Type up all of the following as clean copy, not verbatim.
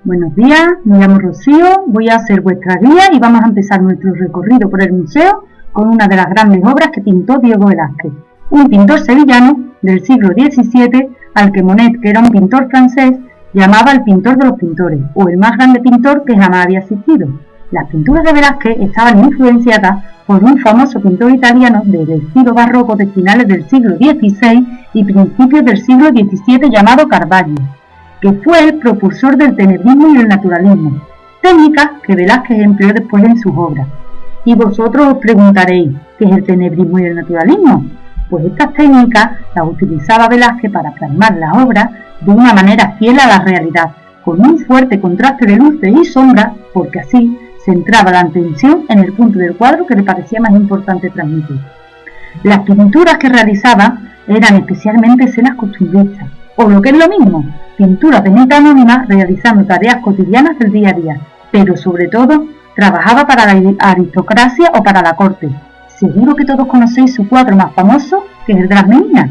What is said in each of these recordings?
Buenos días, me llamo Rocío, voy a ser vuestra guía y vamos a empezar nuestro recorrido por el museo con una de las grandes obras que pintó Diego Velázquez, un pintor sevillano del siglo XVII al que Monet, que era un pintor francés, llamaba el pintor de los pintores, o el más grande pintor que jamás había existido. Las pinturas de Velázquez estaban influenciadas por un famoso pintor italiano del estilo barroco de finales del siglo XVI y principios del siglo XVII llamado Caravaggio, que fue el propulsor del tenebrismo y el naturalismo, técnicas que Velázquez empleó después en sus obras. Y vosotros os preguntaréis, ¿qué es el tenebrismo y el naturalismo? Pues estas técnicas las utilizaba Velázquez para plasmar las obras de una manera fiel a la realidad, con un fuerte contraste de luces y sombras, porque así centraba la atención en el punto del cuadro que le parecía más importante transmitir. Las pinturas que realizaba eran especialmente escenas costumbristas, o lo que es lo mismo, pinturas de gente anónima realizando tareas cotidianas del día a día, pero sobre todo trabajaba para la aristocracia o para la corte. Seguro que todos conocéis su cuadro más famoso, que es el de las Meninas.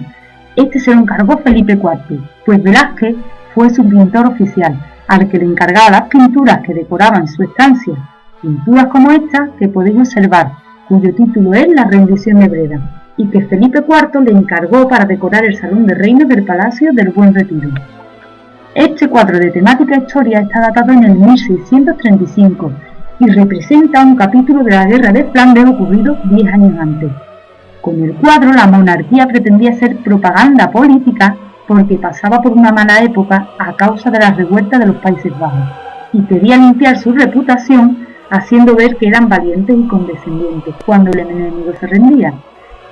Este se lo encargó Felipe IV, pues Velázquez fue su pintor oficial, al que le encargaba las pinturas que decoraban su estancia, pinturas como esta que podéis observar, cuyo título es La rendición de Breda, y que Felipe IV le encargó para decorar el salón de reinos del Palacio del Buen Retiro. Este cuadro de temática historia está datado en el 1635 y representa un capítulo de la Guerra de Flandes ocurrido 10 años antes. Con el cuadro la monarquía pretendía hacer propaganda política porque pasaba por una mala época a causa de las revueltas de los Países Bajos y quería limpiar su reputación haciendo ver que eran valientes y condescendientes cuando el enemigo se rendía.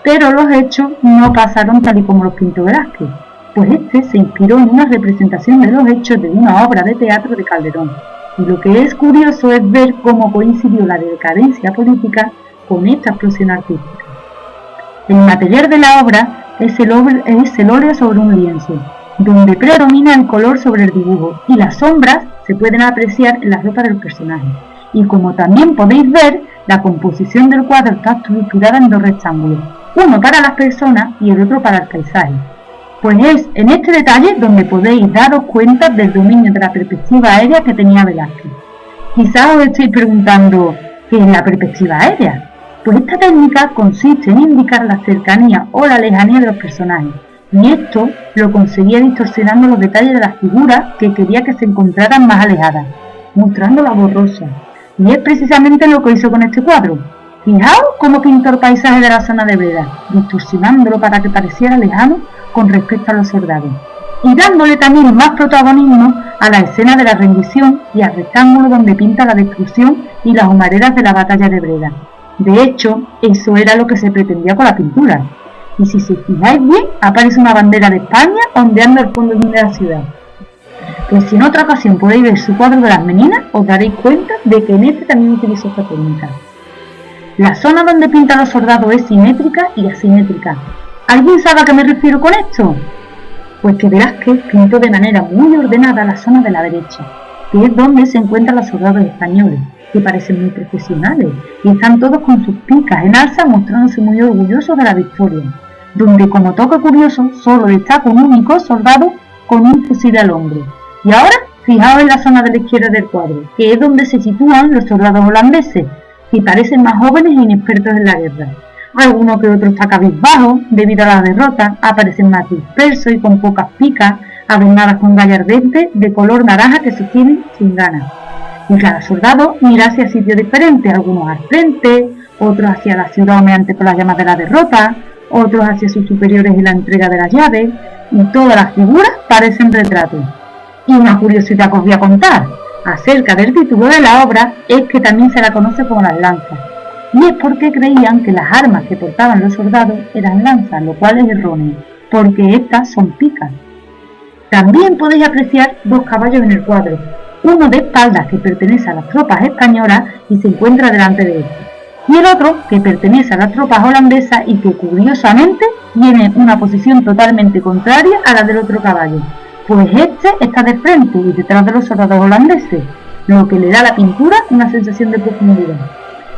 Pero los hechos no pasaron tal y como los pintó Velázquez, pues este se inspiró en una representación de los hechos de una obra de teatro de Calderón. Y lo que es curioso es ver cómo coincidió la decadencia política con esta explosión artística. El material de la obra es el óleo sobre un lienzo, donde predomina el color sobre el dibujo y las sombras se pueden apreciar en la ropa del personaje. Y como también podéis ver, la composición del cuadro está estructurada en dos rectángulos, uno para las personas y el otro para el paisaje. Pues es en este detalle donde podéis daros cuenta del dominio de la perspectiva aérea que tenía Velázquez. Quizás os estéis preguntando, ¿qué es la perspectiva aérea? Pues esta técnica consiste en indicar la cercanía o la lejanía de los personajes, y esto lo conseguía distorsionando los detalles de las figuras que quería que se encontraran más alejadas, mostrándolas borrosas. Y es precisamente lo que hizo con este cuadro. Fijaos cómo pintó el paisaje de la zona de Breda, distorsionándolo para que pareciera lejano con respecto a los soldados, y dándole también más protagonismo a la escena de la rendición y al rectángulo donde pinta la destrucción y las humaredas de la batalla de Breda. De hecho, eso era lo que se pretendía con la pintura, y si se fijáis bien, aparece una bandera de España ondeando al fondo de la ciudad. Pues si en otra ocasión podéis ver su cuadro de las Meninas, os daréis cuenta de que en este también utilizó esta técnica. La zona donde pinta a los soldados es simétrica y asimétrica. ¿Alguien sabe a qué me refiero con esto? Pues que Velázquez pintó de manera muy ordenada la zona de la derecha, que es donde se encuentran los soldados españoles, que parecen muy profesionales, y están todos con sus picas en alza mostrándose muy orgullosos de la victoria, donde como toque curioso solo destaca un único soldado con un fusil al hombro. Y ahora, fijaos en la zona de la izquierda del cuadro, que es donde se sitúan los soldados holandeses, que parecen más jóvenes e inexpertos en la guerra. Alguno que otro está cabizbajo debido a la derrota, aparecen más dispersos y con pocas picas, adornadas con gallardetes de color naranja que sostienen sin ganas. Y cada soldado mira hacia sitios diferentes, algunos al frente, otros hacia la ciudad humeante por las llamas de la derrota, otros hacia sus superiores en la entrega de las llaves, y todas las figuras parecen retratos. Y una curiosidad que os voy a contar acerca del título de la obra es que también se la conoce como las lanzas, y es porque creían que las armas que portaban los soldados eran lanzas, lo cual es erróneo, porque estas son picas. También podéis apreciar dos caballos en el cuadro, uno de espaldas que pertenece a las tropas españolas y se encuentra delante de él, y el otro que pertenece a las tropas holandesas y que curiosamente tiene una posición totalmente contraria a la del otro caballo, pues este está de frente y detrás de los soldados holandeses, lo que le da a la pintura una sensación de profundidad.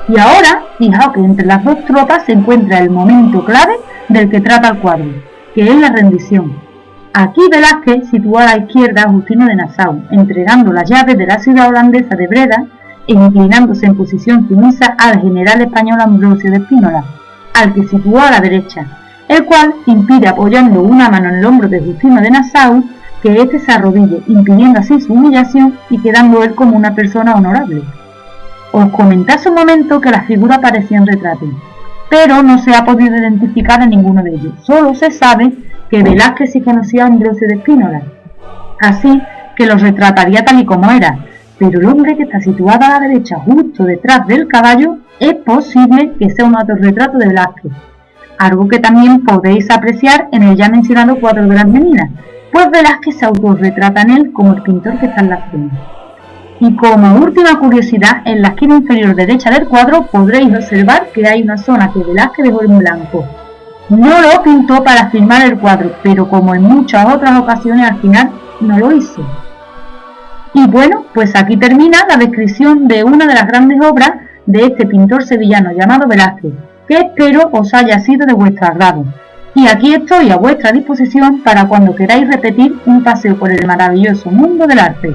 Y ahora, fijaos que entre las dos tropas se encuentra el momento clave del que trata el cuadro, que es la rendición. Aquí Velázquez situó a la izquierda a Justino de Nassau, entregando las llaves de la ciudad holandesa de Breda e inclinándose en posición sumisa al general español Ambrosio de Spínola, al que situó a la derecha, el cual impide apoyando una mano en el hombro de Justino de Nassau que éste se arrodille, impidiendo así su humillación y quedando él como una persona honorable. Os comenté hace un momento que las figuras parecían retratos, pero no se ha podido identificar a ninguno de ellos. Solo se sabe que Velázquez sí conocía a Ambrosio de Spínola, así que los retrataría tal y como era, pero el hombre que está situado a la derecha justo detrás del caballo es posible que sea un autorretrato de Velázquez, algo que también podéis apreciar en el ya mencionado cuadro de las Meninas, pues Velázquez se autorretrata en él como el pintor que está en la escena. Y como última curiosidad, en la esquina inferior derecha del cuadro podréis observar que hay una zona que Velázquez dejó en blanco. No lo pintó para firmar el cuadro, pero como en muchas otras ocasiones al final no lo hizo. Y bueno, pues aquí termina la descripción de una de las grandes obras de este pintor sevillano llamado Velázquez, que espero os haya sido de vuestro agrado. Y aquí estoy a vuestra disposición para cuando queráis repetir un paseo por el maravilloso mundo del arte.